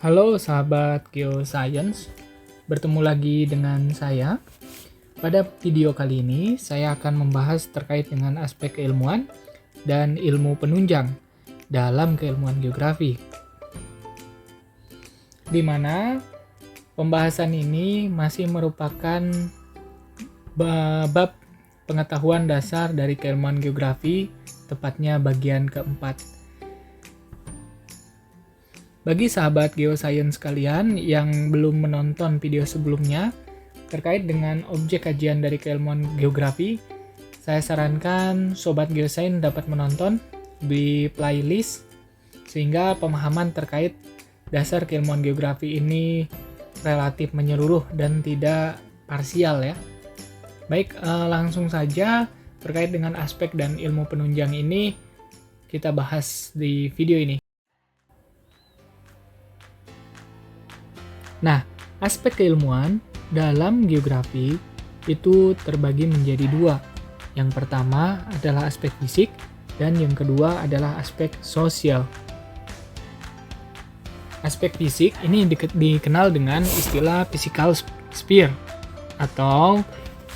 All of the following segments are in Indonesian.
Halo sahabat Geoscience, bertemu lagi dengan saya. Pada video kali ini, saya akan membahas terkait dengan aspek keilmuan dan ilmu penunjang dalam keilmuan geografi. Di mana pembahasan ini masih merupakan bab pengetahuan dasar dari keilmuan geografi, tepatnya bagian keempat. Bagi sahabat geoscience kalian yang belum menonton video sebelumnya terkait dengan objek kajian dari keilmuan geografi, saya sarankan sobat geoscience dapat menonton di playlist sehingga pemahaman terkait dasar keilmuan geografi ini relatif menyeluruh dan tidak parsial ya. Baik, langsung saja terkait dengan aspek dan ilmu penunjang ini kita bahas di video ini. Nah, aspek keilmuan dalam geografi itu terbagi menjadi dua. Yang pertama adalah aspek fisik dan yang kedua adalah aspek sosial. Aspek fisik ini dikenal dengan istilah physical sphere atau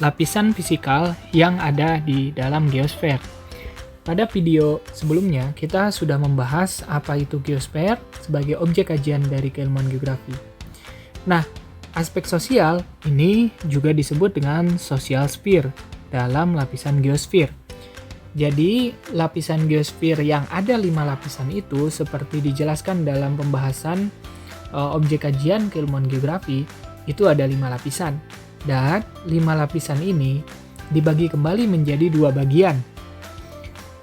lapisan fisikal yang ada di dalam geosfer. Pada video sebelumnya kita sudah membahas apa itu geosfer sebagai objek kajian dari keilmuan geografi. Nah, aspek sosial ini juga disebut dengan social sphere dalam lapisan geosfer. Jadi, lapisan geosfer yang ada 5 lapisan itu seperti dijelaskan dalam pembahasan objek kajian keilmuan geografi, itu ada 5 lapisan. Dan 5 lapisan ini dibagi kembali menjadi 2 bagian.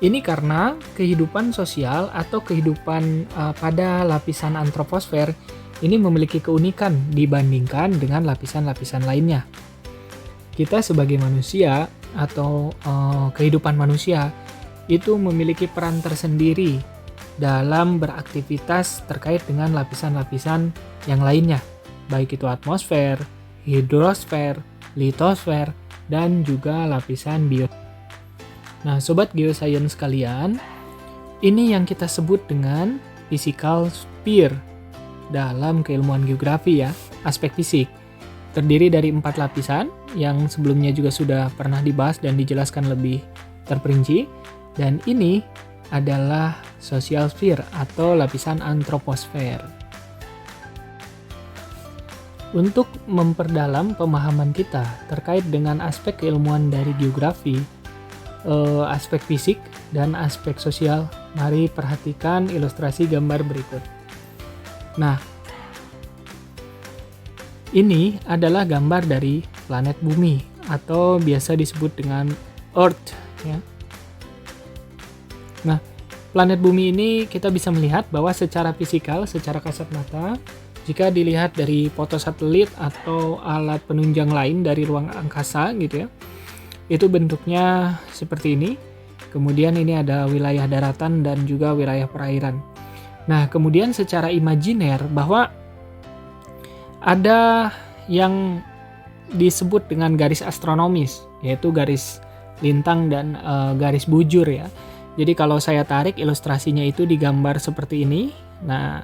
Ini karena kehidupan sosial atau kehidupan pada lapisan antroposfer ini memiliki keunikan dibandingkan dengan lapisan-lapisan lainnya. Kita sebagai manusia atau kehidupan manusia itu memiliki peran tersendiri dalam beraktivitas terkait dengan lapisan-lapisan yang lainnya, baik itu atmosfer, hidrosfer, litosfer, dan juga lapisan biosfer. Nah, sobat geoscience sekalian, ini yang kita sebut dengan physical sphere dalam keilmuan geografi ya, aspek fisik. Terdiri dari 4 lapisan yang sebelumnya juga sudah pernah dibahas dan dijelaskan lebih terperinci. Dan ini adalah social sphere atau lapisan antroposfer. Untuk memperdalam pemahaman kita terkait dengan aspek keilmuan dari geografi, aspek fisik dan aspek sosial, mari perhatikan ilustrasi gambar berikut. Nah, ini adalah gambar dari planet Bumi atau biasa disebut dengan Earth ya. Nah, planet Bumi ini kita bisa melihat bahwa secara fisikal, secara kasat mata, jika dilihat dari foto satelit atau alat penunjang lain dari ruang angkasa gitu ya, itu bentuknya seperti ini. Kemudian ini ada wilayah daratan dan juga wilayah perairan. Nah, kemudian secara imajiner bahwa ada yang disebut dengan garis astronomis, yaitu garis lintang dan garis bujur ya. Jadi kalau saya tarik ilustrasinya itu digambar seperti ini. Nah,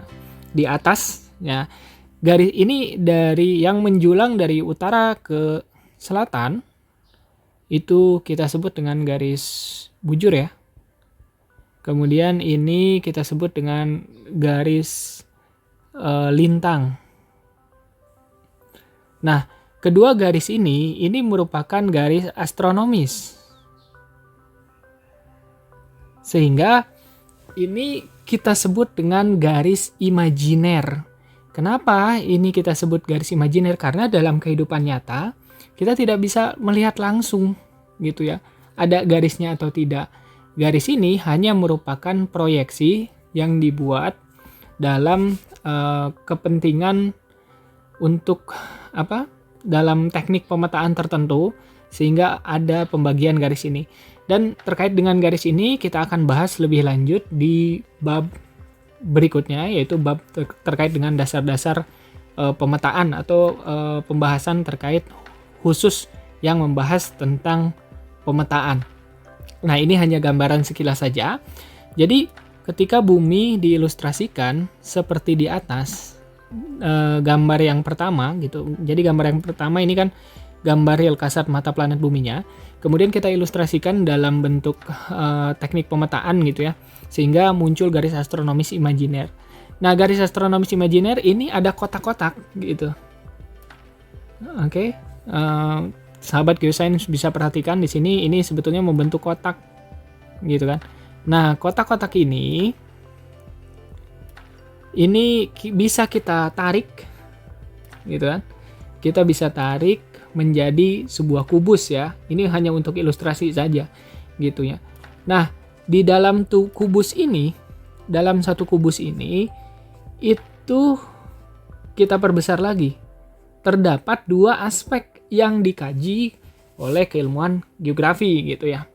di atas ya, garis ini dari yang menjulang dari utara ke selatan itu kita sebut dengan garis bujur ya. Kemudian ini kita sebut dengan garis lintang. Nah, kedua garis ini merupakan garis astronomis. Sehingga ini kita sebut dengan garis imajiner. Kenapa ini kita sebut garis imajiner? Karena dalam kehidupan nyata kita tidak bisa melihat langsung gitu ya, ada garisnya atau tidak. Garis ini hanya merupakan proyeksi yang dibuat dalam kepentingan untuk dalam teknik pemetaan tertentu sehingga ada pembagian garis ini. Dan terkait dengan garis ini kita akan bahas lebih lanjut di bab berikutnya, yaitu bab terkait dengan dasar-dasar pemetaan atau pembahasan terkait khusus yang membahas tentang pemetaan. Nah, ini hanya gambaran sekilas saja. Jadi, ketika bumi diilustrasikan seperti di atas, gambar yang pertama gitu. Jadi gambar yang pertama ini kan gambar real kasat mata planet buminya. Kemudian kita ilustrasikan dalam bentuk teknik pemetaan gitu ya, sehingga muncul garis astronomis imajiner. Nah, garis astronomis imajiner ini ada kotak-kotak gitu. Oke, sahabat geosains bisa perhatikan di sini, ini sebetulnya membentuk kotak gitu kan. Nah, kotak-kotak ini bisa kita tarik gitu kan. Kita bisa tarik menjadi sebuah kubus ya. Ini hanya untuk ilustrasi saja gitu ya. Nah, di dalam kubus ini, dalam satu kubus ini itu kita perbesar lagi. Terdapat dua aspek yang dikaji oleh keilmuan geografi gitu ya.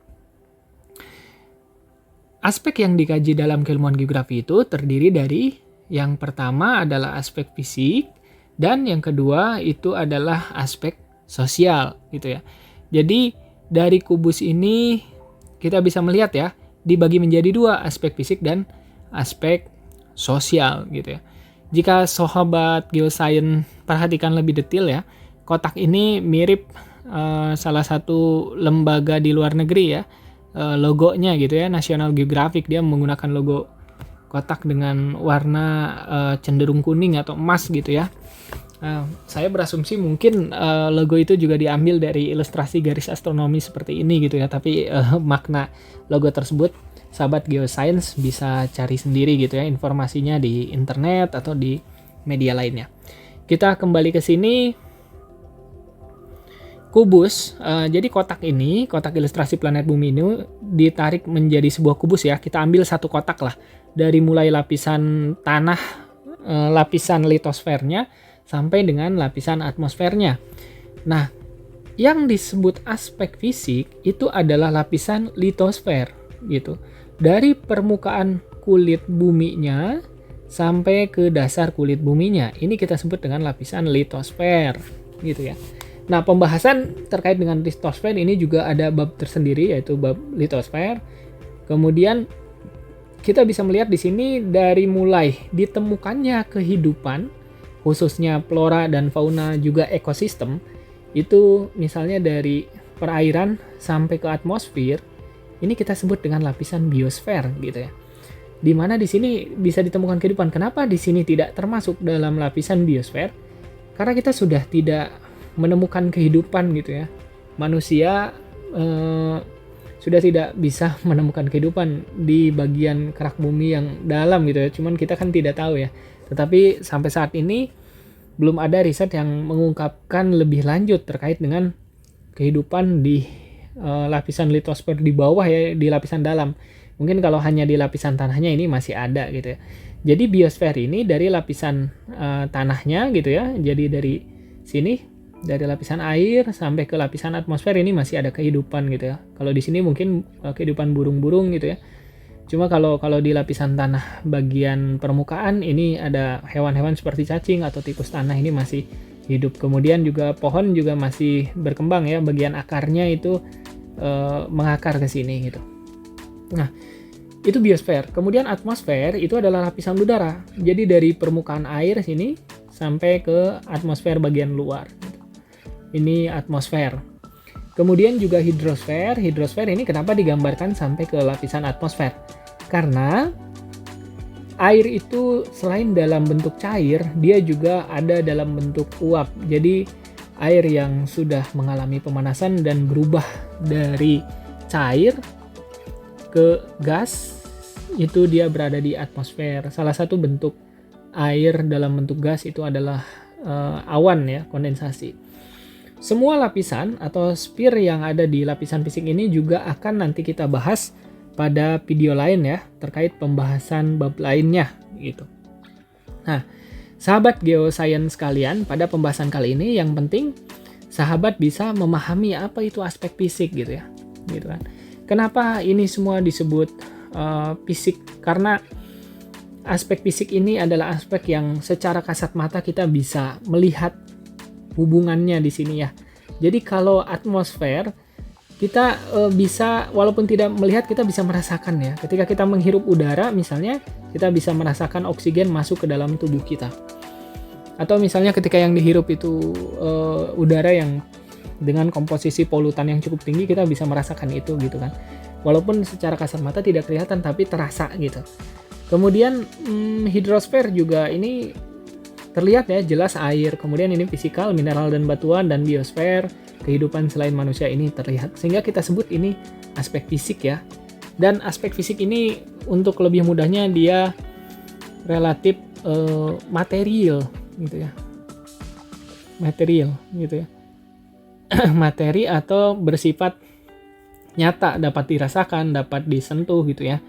Aspek yang dikaji dalam keilmuan geografi itu terdiri dari yang pertama adalah aspek fisik, dan yang kedua itu adalah aspek sosial gitu ya. Jadi dari kubus ini kita bisa melihat ya, dibagi menjadi dua, aspek fisik dan aspek sosial gitu ya. Jika sahabat geosains perhatikan lebih detail ya, kotak ini mirip salah satu lembaga di luar negeri ya, logonya gitu ya, National Geographic, dia menggunakan logo kotak dengan warna cenderung kuning atau emas gitu ya. Saya berasumsi mungkin logo itu juga diambil dari ilustrasi garis astronomi seperti ini gitu ya, tapi makna logo tersebut sahabat geosains bisa cari sendiri gitu ya, informasinya di internet atau di media lainnya. Kita kembali ke sini. Kubus, jadi kotak ini, kotak ilustrasi planet bumi ini ditarik menjadi sebuah kubus ya. Kita ambil satu kotak lah, dari mulai lapisan tanah, lapisan litosfernya, sampai dengan lapisan atmosfernya. Nah, yang disebut aspek fisik itu adalah lapisan litosfer gitu. Dari permukaan kulit buminya sampai ke dasar kulit buminya, ini kita sebut dengan lapisan litosfer gitu ya. Nah, pembahasan terkait dengan litosfer ini juga ada bab tersendiri, yaitu bab litosfer. Kemudian kita bisa melihat di sini dari mulai ditemukannya kehidupan, khususnya flora dan fauna juga ekosistem, itu misalnya dari perairan sampai ke atmosfer, ini kita sebut dengan lapisan biosfer gitu ya. Di mana di sini bisa ditemukan kehidupan. Kenapa di sini tidak termasuk dalam lapisan biosfer? Karena kita sudah tidak menemukan kehidupan gitu ya. Manusia sudah tidak bisa menemukan kehidupan di bagian kerak bumi yang dalam gitu ya. Cuman kita kan tidak tahu ya. Tetapi sampai saat ini belum ada riset yang mengungkapkan lebih lanjut terkait dengan kehidupan di lapisan litosfer di bawah ya, di lapisan dalam. Mungkin kalau hanya di lapisan tanahnya ini masih ada gitu ya. Jadi biosfer ini dari lapisan tanahnya gitu ya. Jadi dari sini, dari lapisan air sampai ke lapisan atmosfer ini masih ada kehidupan gitu ya. Kalau di sini mungkin kehidupan burung-burung gitu ya. Cuma kalau di lapisan tanah bagian permukaan ini ada hewan-hewan seperti cacing atau tikus tanah, ini masih hidup. Kemudian juga pohon juga masih berkembang ya, bagian akarnya itu mengakar ke sini gitu. Nah, itu biosfer. Kemudian atmosfer itu adalah lapisan udara. Jadi dari permukaan air sini sampai ke atmosfer bagian luar. Ini atmosfer. Kemudian juga hidrosfer. Hidrosfer ini kenapa digambarkan sampai ke lapisan atmosfer? Karena air itu selain dalam bentuk cair, dia juga ada dalam bentuk uap. Jadi air yang sudah mengalami pemanasan dan berubah dari cair ke gas, itu dia berada di atmosfer. Salah satu bentuk air dalam bentuk gas itu adalah awan ya, kondensasi. Semua lapisan atau sphere yang ada di lapisan fisik ini juga akan nanti kita bahas pada video lain ya, terkait pembahasan bab lainnya gitu. Nah, sahabat geosains sekalian, pada pembahasan kali ini yang penting sahabat bisa memahami apa itu aspek fisik gitu ya. Gitu kan. Kenapa ini semua disebut fisik? Karena aspek fisik ini adalah aspek yang secara kasat mata kita bisa melihat hubungannya di sini ya. Jadi kalau atmosfer kita bisa, walaupun tidak melihat, kita bisa merasakan ya. Ketika kita menghirup udara misalnya, kita bisa merasakan oksigen masuk ke dalam tubuh kita. Atau misalnya ketika yang dihirup itu udara yang dengan komposisi polutan yang cukup tinggi, kita bisa merasakan itu gitu kan. Walaupun secara kasat mata tidak kelihatan tapi terasa gitu. Kemudian hidrosfer juga ini terlihat ya, jelas air. Kemudian ini fisikal, mineral dan batuan, dan biosfer, kehidupan selain manusia ini terlihat. Sehingga kita sebut ini aspek fisik ya. Dan aspek fisik ini untuk lebih mudahnya dia relatif material gitu ya. Material gitu ya. Materi atau bersifat nyata, dapat dirasakan, dapat disentuh gitu ya,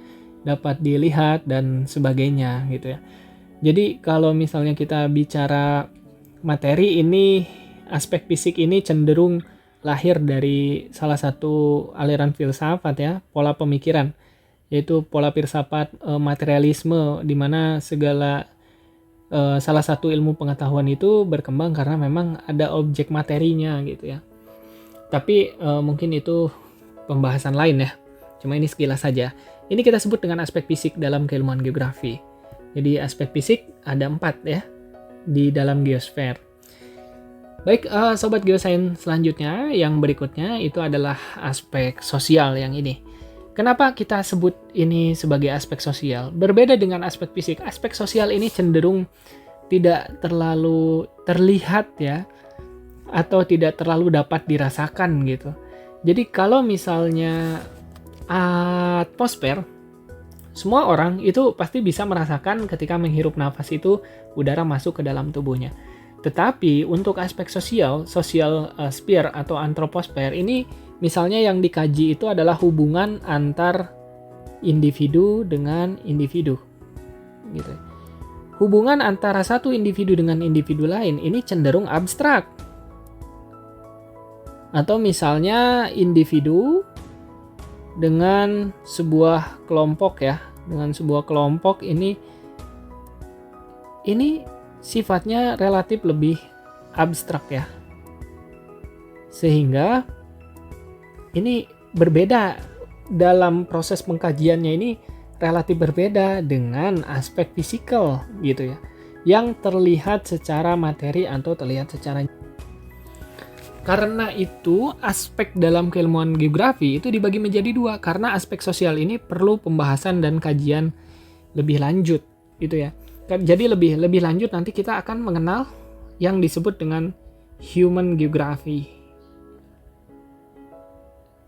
dapat dilihat dan sebagainya gitu ya. Jadi kalau misalnya kita bicara materi ini, aspek fisik ini cenderung lahir dari salah satu aliran filsafat ya, pola pemikiran, yaitu pola filsafat materialisme, di mana segala salah satu ilmu pengetahuan itu berkembang karena memang ada objek materinya gitu ya. Tapi mungkin itu pembahasan lain ya. Cuma ini sekilas saja. Ini kita sebut dengan aspek fisik dalam keilmuan geografi. Jadi aspek fisik ada 4 ya di dalam geosfer. Baik, sobat geosains, selanjutnya yang berikutnya itu adalah aspek sosial yang ini. Kenapa kita sebut ini sebagai aspek sosial? Berbeda dengan aspek fisik, aspek sosial ini cenderung tidak terlalu terlihat ya, atau tidak terlalu dapat dirasakan gitu. Jadi kalau misalnya atmosfer, semua orang itu pasti bisa merasakan ketika menghirup nafas itu udara masuk ke dalam tubuhnya. Tetapi untuk aspek sosial sphere atau antroposfer ini misalnya yang dikaji itu adalah hubungan antar individu dengan individu. Gitu. Hubungan antara satu individu dengan individu lain ini cenderung abstrak. Atau misalnya individu dengan sebuah kelompok ya, dengan sebuah kelompok ini sifatnya relatif lebih abstrak ya. Sehingga ini berbeda dalam proses pengkajiannya, ini relatif berbeda dengan aspek fisikal gitu ya, yang terlihat secara materi atau terlihat secara. Karena itu aspek dalam keilmuan geografi itu dibagi menjadi 2, karena aspek sosial ini perlu pembahasan dan kajian lebih lanjut gitu ya. Jadi lebih lanjut nanti kita akan mengenal yang disebut dengan human geography.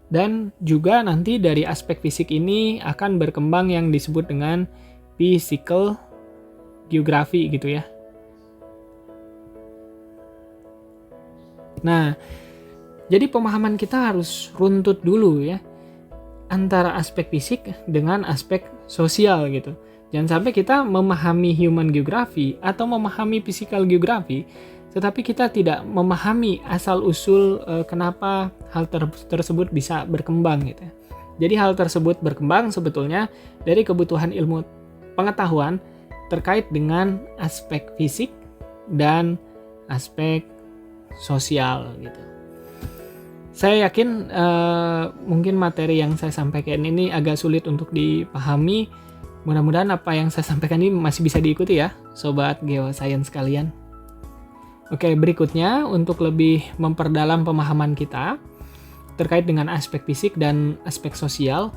Dan juga nanti dari aspek fisik ini akan berkembang yang disebut dengan physical geography gitu ya. Nah, jadi pemahaman kita harus runtut dulu ya, antara aspek fisik dengan aspek sosial gitu. Jangan sampai kita memahami human geography atau memahami physical geography, tetapi kita tidak memahami asal-usul kenapa hal tersebut bisa berkembang gitu ya. Jadi hal tersebut berkembang sebetulnya dari kebutuhan ilmu pengetahuan terkait dengan aspek fisik dan aspek sosial gitu. Saya yakin mungkin materi yang saya sampaikan ini agak sulit untuk dipahami. Mudah-mudahan apa yang saya sampaikan ini masih bisa diikuti ya, sobat geoscience sekalian. Oke, berikutnya untuk lebih memperdalam pemahaman kita terkait dengan aspek fisik dan aspek sosial,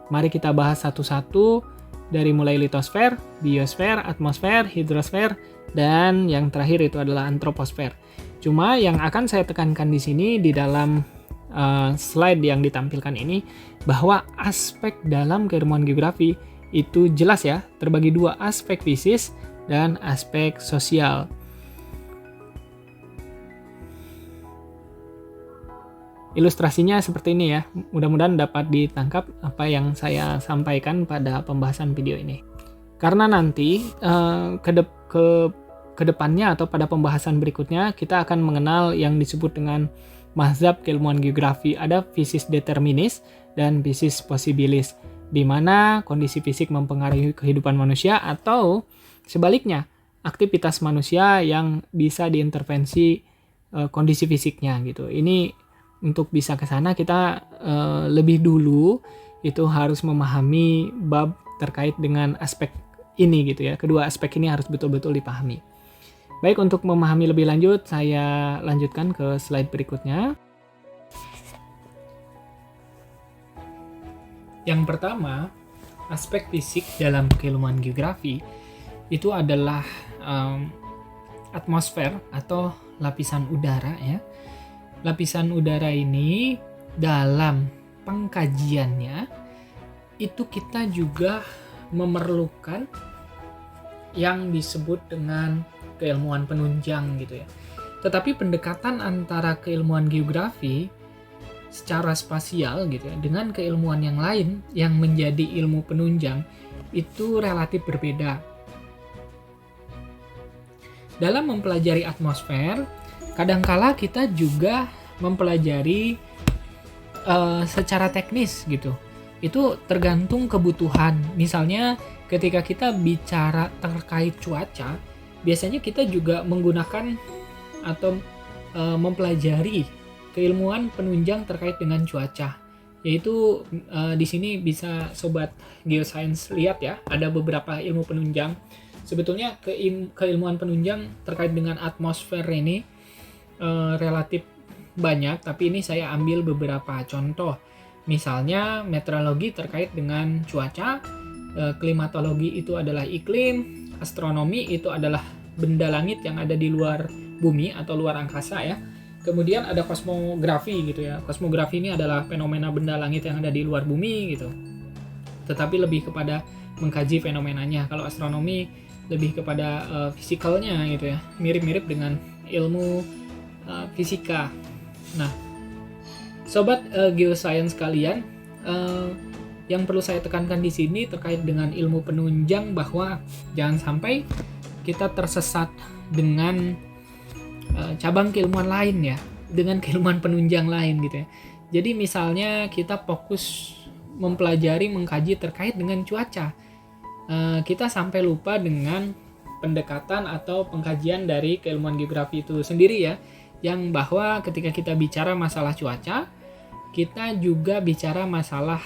mari kita bahas satu-satu dari mulai litosfer, biosfer, atmosfer, hidrosfer, dan yang terakhir itu adalah antroposfer. Cuma yang akan saya tekankan di sini di dalam slide yang ditampilkan ini, bahwa aspek dalam keilmuan geografi itu jelas ya, terbagi 2, aspek fisik dan aspek sosial. Ilustrasinya seperti ini ya, mudah-mudahan dapat ditangkap apa yang saya sampaikan pada pembahasan video ini. Karena nanti ke depannya atau pada pembahasan berikutnya kita akan mengenal yang disebut dengan mazhab keilmuan geografi. Ada physis determinis dan physis possibilis, di mana kondisi fisik mempengaruhi kehidupan manusia atau sebaliknya, aktivitas manusia yang bisa diintervensi kondisi fisiknya gitu. Ini untuk bisa ke sana kita lebih dulu itu harus memahami bab terkait dengan aspek ini gitu ya. Kedua aspek ini harus betul-betul dipahami. Baik, untuk memahami lebih lanjut, saya lanjutkan ke slide berikutnya. Yang pertama, aspek fisik dalam keilmuan geografi itu adalah atmosfer atau lapisan udara ya. Lapisan udara ini dalam pengkajiannya itu kita juga memerlukan yang disebut dengan keilmuan penunjang gitu ya. Tetapi pendekatan antara keilmuan geografi secara spasial gitu ya dengan keilmuan yang lain yang menjadi ilmu penunjang itu relatif berbeda. Dalam mempelajari atmosfer, kadangkala kita juga mempelajari secara teknis gitu. Itu tergantung kebutuhan. Misalnya ketika kita bicara terkait cuaca, biasanya kita juga menggunakan atau mempelajari keilmuan penunjang terkait dengan cuaca. Yaitu di sini bisa sobat geoscience lihat ya, ada beberapa ilmu penunjang. Sebetulnya keilmuan penunjang terkait dengan atmosfer ini relatif banyak, tapi ini saya ambil beberapa contoh. Misalnya meteorologi terkait dengan cuaca, klimatologi itu adalah iklim, astronomi itu adalah benda langit yang ada di luar bumi atau luar angkasa ya. Kemudian ada kosmografi gitu ya. Kosmografi ini adalah fenomena benda langit yang ada di luar bumi gitu. Tetapi lebih kepada mengkaji fenomenanya. Kalau astronomi lebih kepada fisikalnya gitu ya. Mirip-mirip dengan ilmu fisika. Nah, sobat geoscience kalian, yang perlu saya tekankan di sini terkait dengan ilmu penunjang bahwa jangan sampai kita tersesat dengan cabang keilmuan lain ya, dengan keilmuan penunjang lain gitu ya. Jadi misalnya kita fokus mempelajari, mengkaji terkait dengan cuaca, kita sampai lupa dengan pendekatan atau pengkajian dari keilmuan geografi itu sendiri ya, yang bahwa ketika kita bicara masalah cuaca, kita juga bicara masalah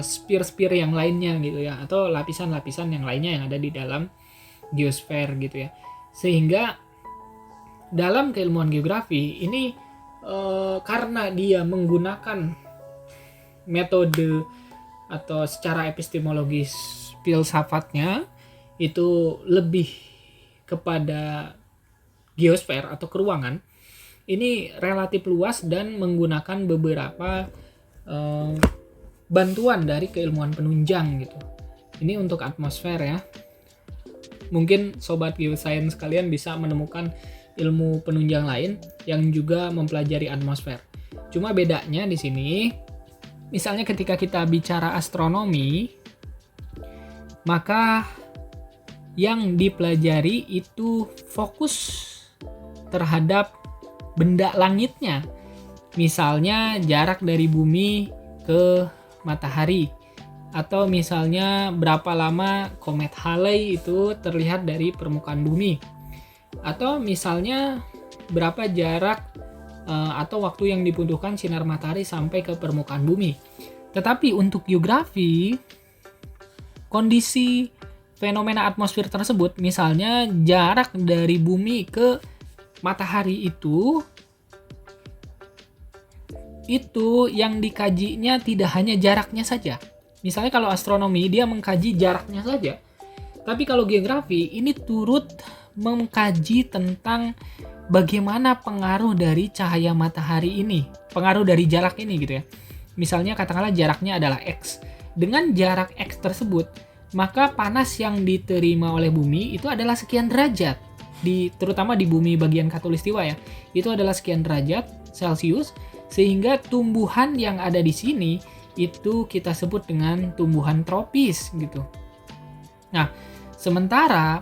sphere-sphere yang lainnya gitu ya, atau lapisan-lapisan yang lainnya yang ada di dalam geosfer gitu ya. Sehingga dalam keilmuan geografi ini karena dia menggunakan metode atau secara epistemologis filsafatnya itu lebih kepada geosfer atau keruangan, ini relatif luas dan menggunakan beberapa bantuan dari keilmuan penunjang gitu. Ini untuk atmosfer ya. Mungkin sobat geoscience kalian bisa menemukan ilmu penunjang lain yang juga mempelajari atmosfer. Cuma bedanya di sini, misalnya ketika kita bicara astronomi, maka yang dipelajari itu fokus terhadap benda langitnya. Misalnya jarak dari bumi ke matahari, atau misalnya berapa lama komet Halley itu terlihat dari permukaan bumi, atau misalnya berapa jarak atau waktu yang dibutuhkan sinar matahari sampai ke permukaan bumi. Tetapi untuk geografi, kondisi fenomena atmosfer tersebut, misalnya jarak dari bumi ke matahari itu yang dikajinya tidak hanya jaraknya saja. Misalnya kalau astronomi dia mengkaji jaraknya saja. Tapi kalau geografi ini turut mengkaji tentang bagaimana pengaruh dari cahaya matahari ini, pengaruh dari jarak ini gitu ya. Misalnya katakanlah jaraknya adalah X. Dengan jarak X tersebut, maka panas yang diterima oleh bumi itu adalah sekian derajat. Terutama di bumi bagian khatulistiwa ya. Itu adalah sekian derajat Celcius, sehingga tumbuhan yang ada di sini itu kita sebut dengan tumbuhan tropis gitu. Nah, sementara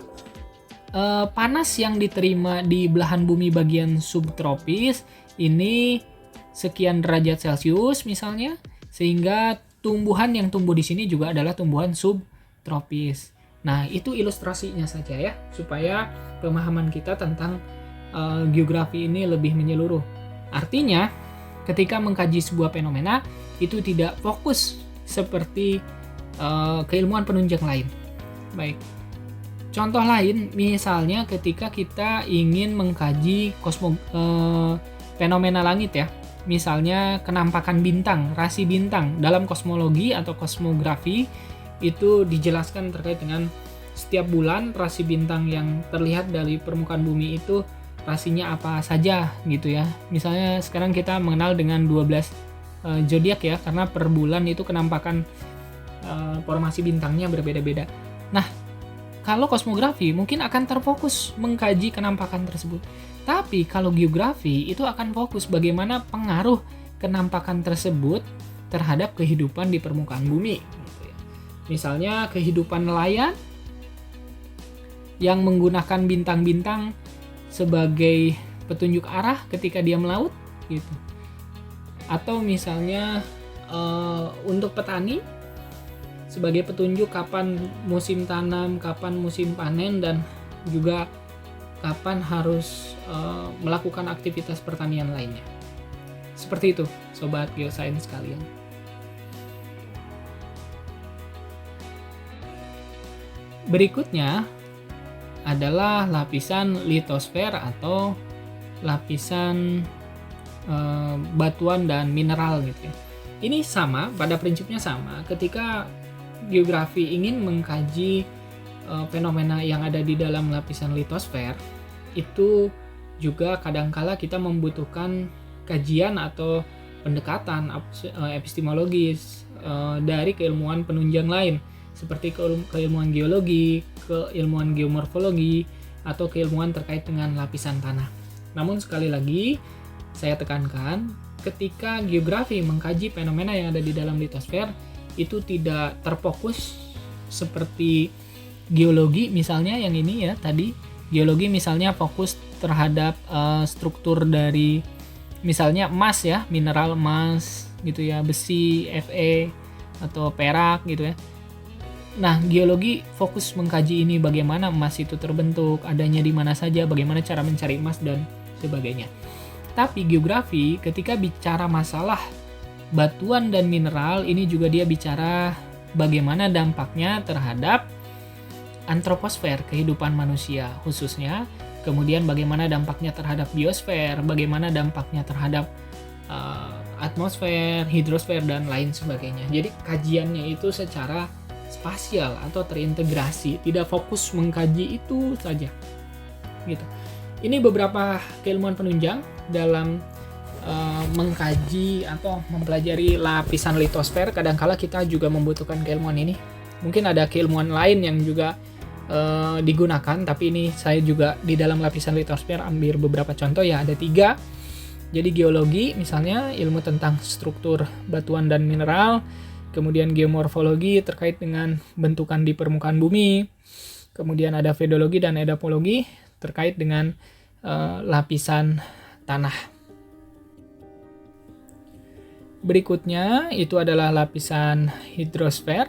panas yang diterima di belahan bumi bagian subtropis ini sekian derajat Celcius misalnya, sehingga tumbuhan yang tumbuh di sini juga adalah tumbuhan subtropis. Nah, itu ilustrasinya saja ya, supaya pemahaman kita tentang geografi ini lebih menyeluruh. Artinya, ketika mengkaji sebuah fenomena, itu tidak fokus seperti keilmuan penunjang lain. Baik. Contoh lain, misalnya ketika kita ingin mengkaji fenomena langit ya, misalnya kenampakan bintang, rasi bintang dalam kosmologi atau kosmografi, itu dijelaskan terkait dengan setiap bulan rasi bintang yang terlihat dari permukaan bumi itu rasinya apa saja gitu ya. Misalnya sekarang kita mengenal dengan 12 zodiak ya, karena per bulan itu kenampakan formasi bintangnya berbeda-beda. Nah, kalau kosmografi mungkin akan terfokus mengkaji kenampakan tersebut. Tapi kalau geografi itu akan fokus bagaimana pengaruh kenampakan tersebut terhadap kehidupan di permukaan bumi. Gitu ya. Misalnya kehidupan nelayan yang menggunakan bintang-bintang sebagai petunjuk arah ketika dia melaut, gitu. Atau misalnya untuk petani sebagai petunjuk kapan musim tanam, kapan musim panen, dan juga kapan harus melakukan aktivitas pertanian lainnya. Seperti itu, Sobat Geosains sekalian. Berikutnya adalah lapisan litosfer atau lapisan batuan dan mineral gitu ya. Ini sama, pada prinsipnya sama ketika geografi ingin mengkaji fenomena yang ada di dalam lapisan litosfer, itu juga kadangkala kita membutuhkan kajian atau pendekatan epistemologis dari keilmuan penunjang lain seperti keilmuan geologi, keilmuan geomorfologi, atau keilmuan terkait dengan lapisan tanah. Namun sekali lagi saya tekankan, ketika geografi mengkaji fenomena yang ada di dalam litosfer, itu tidak terfokus seperti geologi misalnya yang ini ya tadi. Geologi misalnya fokus terhadap struktur dari misalnya emas ya, mineral emas gitu ya, besi, Fe atau perak gitu ya. Nah, geologi fokus mengkaji ini, bagaimana emas itu terbentuk, adanya di mana saja, bagaimana cara mencari emas dan sebagainya. Tapi geografi ketika bicara masalah batuan dan mineral, ini juga dia bicara bagaimana dampaknya terhadap antroposfer, kehidupan manusia khususnya, kemudian bagaimana dampaknya terhadap biosfer, bagaimana dampaknya terhadap atmosfer, hidrosfer, dan lain sebagainya. Jadi kajiannya itu secara spasial atau terintegrasi, tidak fokus mengkaji itu saja gitu. Ini beberapa keilmuan penunjang dalam mengkaji atau mempelajari lapisan litosfer. Kadangkala kita juga membutuhkan keilmuan ini. Mungkin ada keilmuan lain yang juga digunakan, tapi ini saya juga di dalam lapisan litosfer ambil beberapa contoh ya, ada 3. Jadi geologi misalnya ilmu tentang struktur batuan dan mineral, kemudian geomorfologi terkait dengan bentukan di permukaan bumi, kemudian ada pedologi dan edapologi terkait dengan lapisan tanah. Berikutnya itu adalah lapisan hidrosfer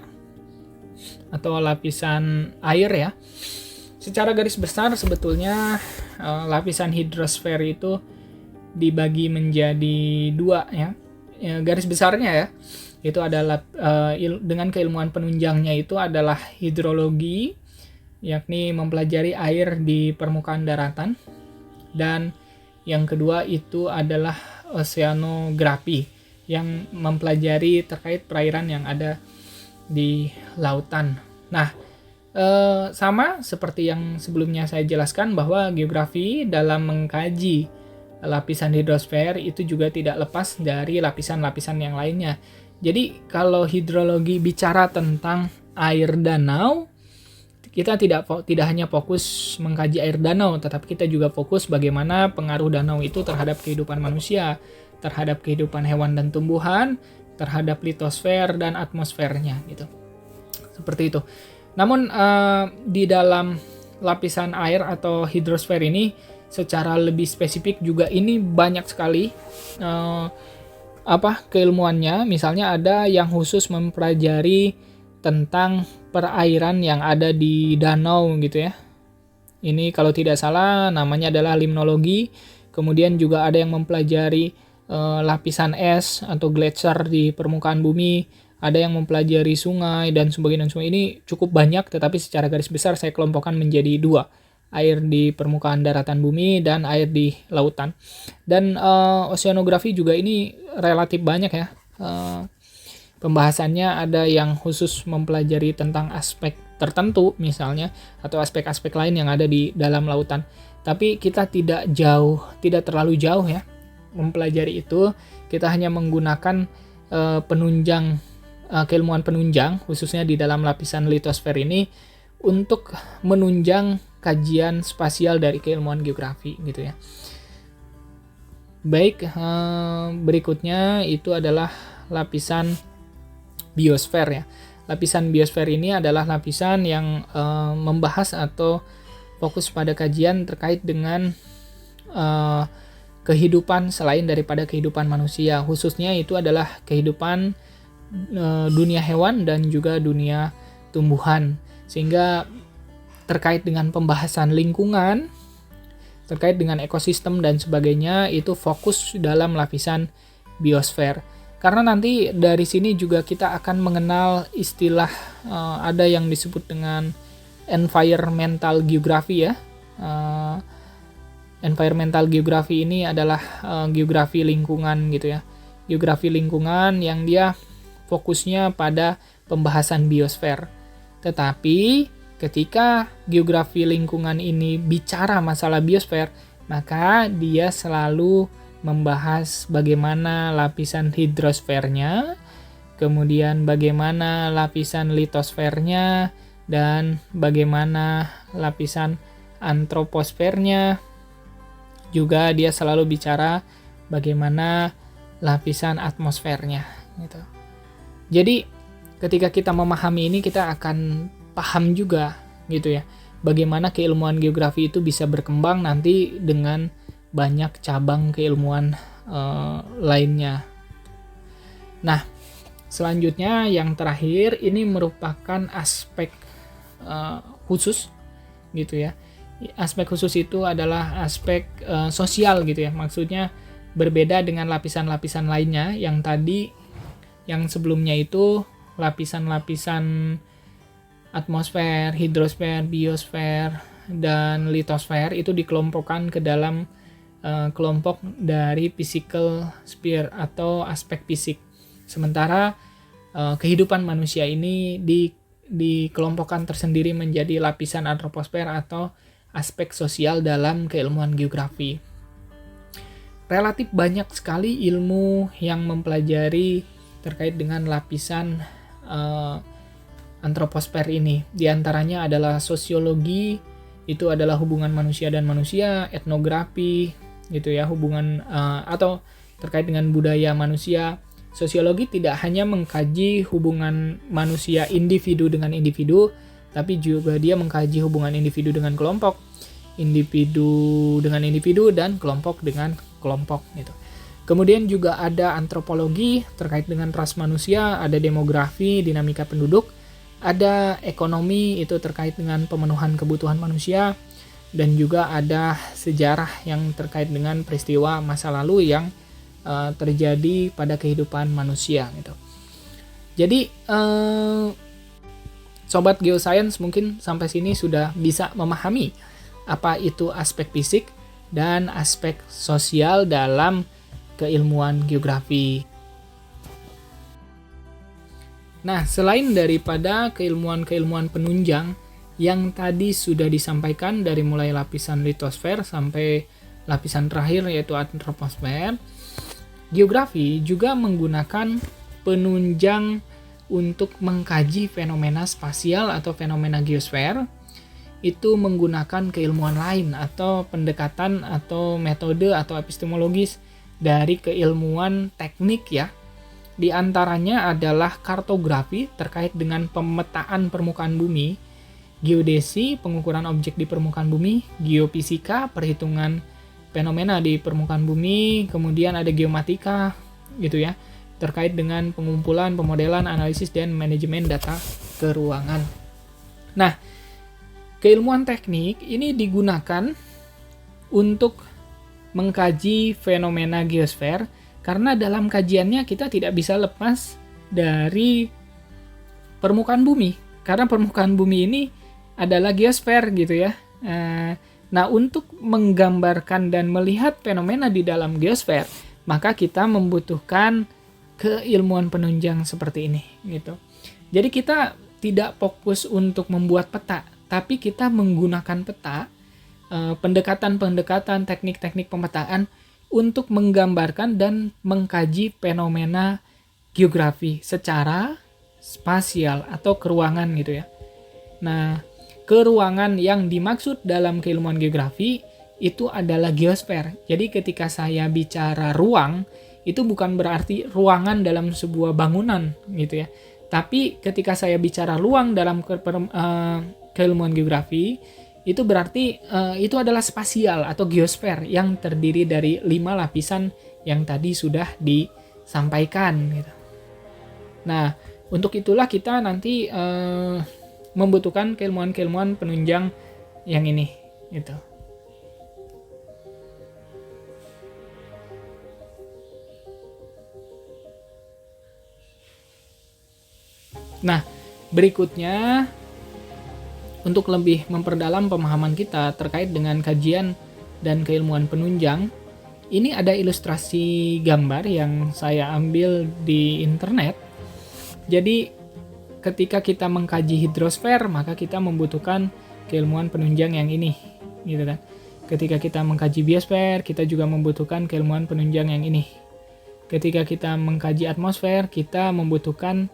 atau lapisan air ya. Secara garis besar sebetulnya lapisan hidrosfer itu dibagi menjadi 2 ya. Garis besarnya ya. Itu adalah dengan keilmuan penunjangnya itu adalah hidrologi, yakni mempelajari air di permukaan daratan, dan yang kedua itu adalah oceanografi yang mempelajari terkait perairan yang ada di lautan. Nah, sama seperti yang sebelumnya saya jelaskan bahwa geografi dalam mengkaji lapisan hidrosfer itu juga tidak lepas dari lapisan-lapisan yang lainnya. Jadi kalau hidrologi bicara tentang air danau, kita tidak hanya fokus mengkaji air danau, tetapi kita juga fokus bagaimana pengaruh danau itu terhadap kehidupan manusia, terhadap kehidupan hewan dan tumbuhan, terhadap litosfer dan atmosfernya gitu. Seperti itu. Namun di dalam lapisan air atau hidrosfer ini secara lebih spesifik juga ini banyak sekali keilmuannya. Misalnya ada yang khusus mempelajari tentang perairan yang ada di danau gitu ya. Ini kalau tidak salah namanya adalah limnologi. Kemudian juga ada yang mempelajari lapisan es atau gletser di permukaan bumi. ada yang mempelajari sungai dan sebagainya. Sungai ini cukup banyak, tetapi secara garis besar saya kelompokkan menjadi dua: air di permukaan daratan bumi dan air di lautan. Dan oceanografi juga ini relatif banyak ya. Pembahasannya ada yang khusus mempelajari tentang aspek tertentu misalnya, atau aspek-aspek lain yang ada di dalam lautan. Tapi kita tidak terlalu jauh ya mempelajari itu. Kita hanya menggunakan penunjang, keilmuan penunjang khususnya di dalam lapisan litosfer ini untuk menunjang kajian spasial dari keilmuan geografi gitu ya. Baik, berikutnya itu adalah lapisan biosfer ya. Lapisan biosfer ini adalah lapisan yang membahas atau fokus pada kajian terkait dengan kehidupan selain daripada kehidupan manusia. Khususnya itu adalah kehidupan dunia hewan dan juga dunia tumbuhan. Sehingga terkait dengan pembahasan lingkungan, terkait dengan ekosistem dan sebagainya, itu fokus dalam lapisan biosfer. Karena nanti dari sini juga kita akan mengenal istilah, ada yang disebut dengan environmental geography ya. Environmental geography ini adalah geografi lingkungan gitu ya. Geografi lingkungan yang dia fokusnya pada pembahasan biosfer. Tetapi ketika geografi lingkungan ini bicara masalah biosfer, maka dia selalu membahas bagaimana lapisan hidrosfernya, kemudian bagaimana lapisan litosfernya, dan bagaimana lapisan antroposfernya. Juga dia selalu bicara bagaimana lapisan atmosfernya gitu. Jadi ketika kita memahami ini, kita akan paham juga gitu ya, bagaimana keilmuan geografi itu bisa berkembang nanti dengan banyak cabang keilmuan lainnya. Nah, selanjutnya yang terakhir ini merupakan aspek khusus gitu ya. Aspek khusus itu adalah aspek sosial gitu ya. Maksudnya berbeda dengan lapisan-lapisan lainnya yang tadi, yang sebelumnya itu lapisan-lapisan atmosfer, hidrosfer, biosfer, dan litosfer itu dikelompokkan ke dalam kelompok dari physical sphere atau aspek fisik. Sementara kehidupan manusia ini dikelompokkan tersendiri menjadi lapisan antroposfer atau aspek sosial dalam keilmuan geografi. Relatif banyak sekali ilmu yang mempelajari terkait dengan lapisan antroposfer ini. Di antaranya adalah sosiologi, itu adalah hubungan manusia dan manusia, etnografi gitu ya, hubungan atau terkait dengan budaya manusia. Sosiologi tidak hanya mengkaji hubungan manusia individu dengan individu, tapi juga dia mengkaji hubungan individu dengan kelompok, individu dengan individu, dan kelompok dengan kelompok gitu. Kemudian juga ada antropologi terkait dengan ras manusia, ada demografi, dinamika penduduk, ada ekonomi itu terkait dengan pemenuhan kebutuhan manusia, dan juga ada sejarah yang terkait dengan peristiwa masa lalu yang terjadi pada kehidupan manusia gitu. Jadi sobat geoscience mungkin sampai sini sudah bisa memahami apa itu aspek fisik dan aspek sosial dalam keilmuan geografi. Nah, selain daripada keilmuan-keilmuan penunjang yang tadi sudah disampaikan dari mulai lapisan litosfer sampai lapisan terakhir yaitu antroposfer, geografi juga menggunakan penunjang untuk mengkaji fenomena spasial atau fenomena geosfer. Itu menggunakan keilmuan lain atau pendekatan atau metode atau epistemologis dari keilmuan teknik ya. Di antaranya adalah kartografi terkait dengan pemetaan permukaan bumi, geodesi, pengukuran objek di permukaan bumi, geofisika, perhitungan fenomena di permukaan bumi, kemudian ada geomatika gitu ya, terkait dengan pengumpulan, pemodelan, analisis, dan manajemen data keuangan. Nah, keilmuan teknik ini digunakan untuk mengkaji fenomena geosfer karena dalam kajiannya kita tidak bisa lepas dari permukaan bumi. Karena permukaan bumi ini adalah geosfer gitu ya. Nah, untuk menggambarkan dan melihat fenomena di dalam geosfer, maka kita membutuhkan keilmuan penunjang seperti ini gitu. Jadi kita tidak fokus untuk membuat peta, tapi kita menggunakan peta, pendekatan-pendekatan, teknik-teknik pemetaan untuk menggambarkan dan mengkaji fenomena geografi secara spasial atau keruangan gitu ya. Nah, keruangan yang dimaksud dalam keilmuan geografi itu adalah geosfer. Jadi ketika saya bicara ruang, itu bukan berarti ruangan dalam sebuah bangunan gitu ya. Tapi ketika saya bicara ruang dalam keilmuan geografi, itu berarti itu adalah spasial atau geosfer yang terdiri dari 5 lapisan yang tadi sudah disampaikan gitu. Nah, untuk itulah kita nanti membutuhkan keilmuan-keilmuan penunjang yang ini gitu. Nah, berikutnya untuk lebih memperdalam pemahaman kita terkait dengan kajian dan keilmuan penunjang, ini ada ilustrasi gambar yang saya ambil di internet. Jadi ketika kita mengkaji hidrosfer, maka kita membutuhkan keilmuan penunjang yang ini, gitu kan. Ketika kita mengkaji biosfer, kita juga membutuhkan keilmuan penunjang yang ini. Ketika kita mengkaji atmosfer, kita membutuhkan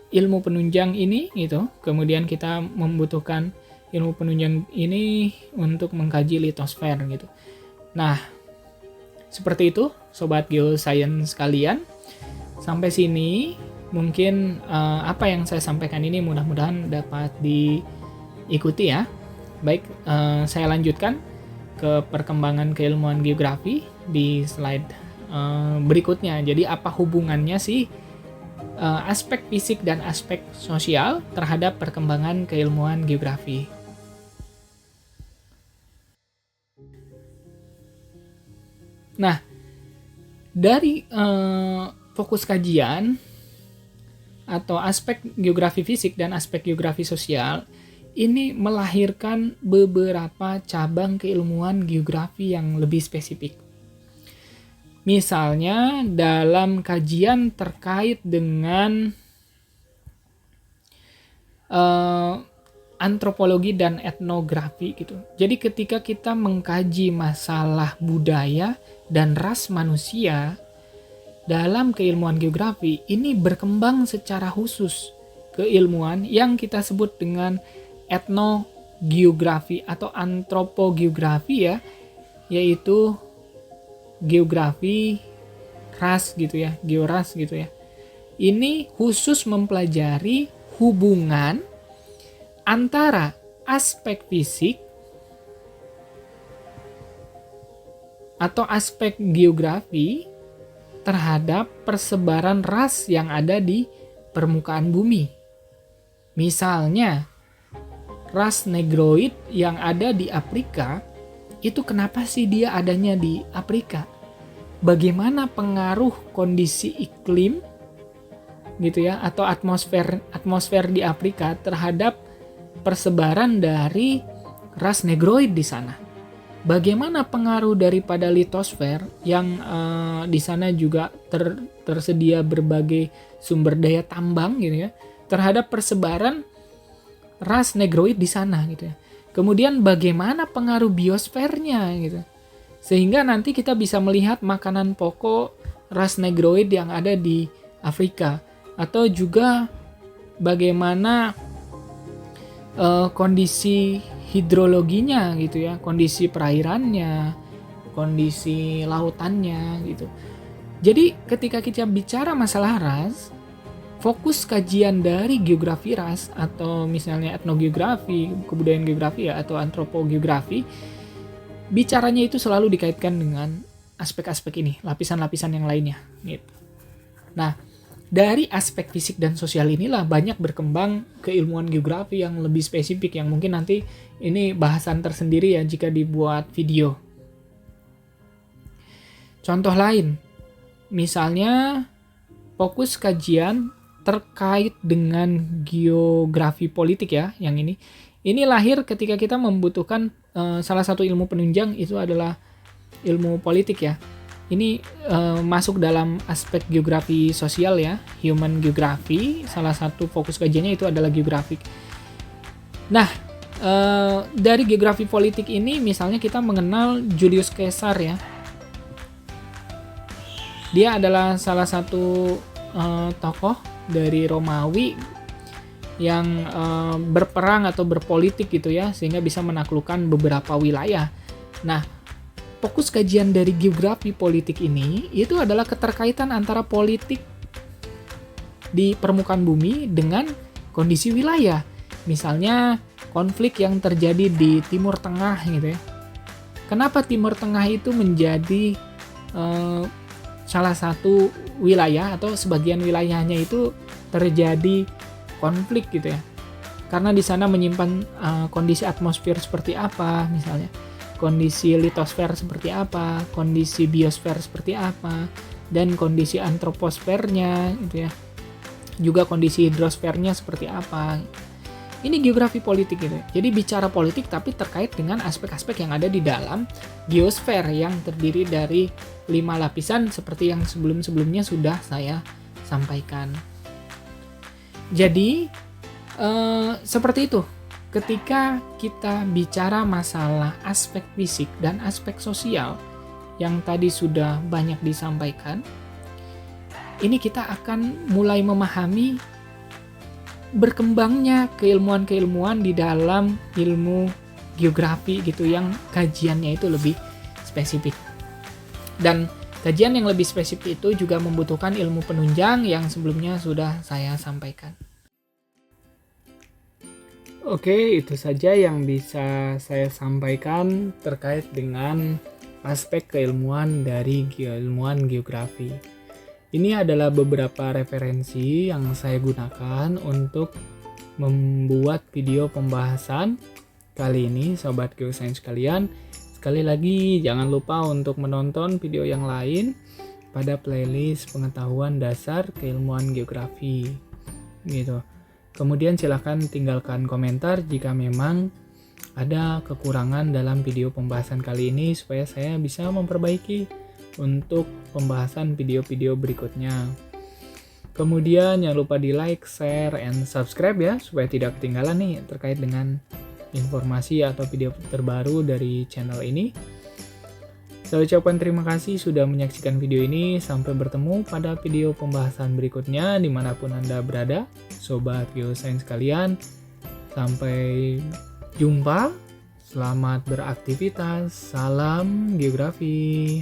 ilmu penunjang ini, gitu. Kemudian kita membutuhkan ilmu penunjang ini untuk mengkaji litosfer, gitu. Nah, seperti itu, sobat geoscience sekalian. Sampai sini mungkin apa yang saya sampaikan ini mudah-mudahan dapat diikuti ya. Baik, saya lanjutkan ke perkembangan keilmuan geografi di slide berikutnya. Jadi apa hubungannya sih aspek fisik dan aspek sosial terhadap perkembangan keilmuan geografi? Nah, dari fokus kajian atau aspek geografi fisik dan aspek geografi sosial ini melahirkan beberapa cabang keilmuan geografi yang lebih spesifik. Misalnya dalam kajian terkait dengan antropologi dan etnografi gitu. Jadi ketika kita mengkaji masalah budaya dan ras manusia dalam keilmuan geografi, ini berkembang secara khusus keilmuan yang kita sebut dengan etnogeografi atau antropogeografi ya, yaitu geografi ras gitu ya, georas gitu ya. Ini khusus mempelajari hubungan antara aspek fisik atau aspek geografi terhadap persebaran ras yang ada di permukaan bumi. Misalnya, ras Negroid yang ada di Afrika, itu kenapa sih dia adanya di Afrika? Bagaimana pengaruh kondisi iklim gitu ya atau atmosfer di Afrika terhadap persebaran dari ras Negroid di sana? Bagaimana pengaruh daripada litosfer yang di sana juga tersedia berbagai sumber daya tambang gitu ya terhadap persebaran ras Negroid di sana gitu ya. Kemudian bagaimana pengaruh biosfernya gitu. Sehingga nanti kita bisa melihat makanan pokok ras Negroid yang ada di Afrika atau juga bagaimana kondisi hidrologinya gitu ya, kondisi perairannya, kondisi lautannya gitu. Jadi ketika kita bicara masalah ras, fokus kajian dari geografi ras atau misalnya etnogeografi, kebudayaan geografi ya atau antropogeografi, bicaranya itu selalu dikaitkan dengan aspek-aspek ini, lapisan-lapisan yang lainnya gitu. Nah, dari aspek fisik dan sosial inilah banyak berkembang keilmuan geografi yang lebih spesifik yang mungkin nanti ini bahasan tersendiri ya jika dibuat video. Contoh lain, misalnya fokus kajian terkait dengan geografi politik ya, yang ini. Ini lahir ketika kita membutuhkan salah satu ilmu penunjang itu adalah ilmu politik ya. Ini masuk dalam aspek geografi sosial ya, human geography. Salah satu fokus kajiannya itu adalah geografik. Nah, dari geografi politik ini misalnya kita mengenal Julius Caesar ya. Dia adalah salah satu tokoh dari Romawi yang berperang atau berpolitik gitu ya, sehingga bisa menaklukkan beberapa wilayah. Nah, fokus kajian dari geografi politik ini itu adalah keterkaitan antara politik di permukaan bumi dengan kondisi wilayah. Misalnya konflik yang terjadi di Timur Tengah gitu ya. Kenapa Timur Tengah itu menjadi salah satu wilayah atau sebagian wilayahnya itu terjadi konflik gitu ya? Karena di sana menyimpan kondisi atmosfer seperti apa misalnya. Kondisi litosfer seperti apa, kondisi biosfer seperti apa, dan kondisi antroposfernya gitu ya. Juga kondisi hidrosfernya seperti apa. Ini geografi politik gitu. Jadi bicara politik tapi terkait dengan aspek-aspek yang ada di dalam geosfer yang terdiri dari 5 lapisan seperti yang sebelum-sebelumnya sudah saya sampaikan. Jadi seperti itu. Ketika kita bicara masalah aspek fisik dan aspek sosial yang tadi sudah banyak disampaikan, ini kita akan mulai memahami berkembangnya keilmuan-keilmuan di dalam ilmu geografi gitu yang kajiannya itu lebih spesifik. Dan kajian yang lebih spesifik itu juga membutuhkan ilmu penunjang yang sebelumnya sudah saya sampaikan. Oke, itu saja yang bisa saya sampaikan terkait dengan aspek keilmuan dari ilmuwan geografi. Ini adalah beberapa referensi yang saya gunakan untuk membuat video pembahasan kali ini, Sobat Geosains kalian. Sekali lagi, jangan lupa untuk menonton video yang lain pada playlist pengetahuan dasar keilmuan geografi. Gitu. Kemudian silahkan tinggalkan komentar jika memang ada kekurangan dalam video pembahasan kali ini supaya saya bisa memperbaiki untuk pembahasan video-video berikutnya. Kemudian jangan lupa di like, share, and subscribe ya supaya tidak ketinggalan nih terkait dengan informasi atau video terbaru dari channel ini. Saya ucapkan terima kasih sudah menyaksikan video ini. Sampai bertemu pada video pembahasan berikutnya dimanapun Anda berada, Sobat Geosains kalian. Sampai jumpa, selamat beraktivitas, salam geografi.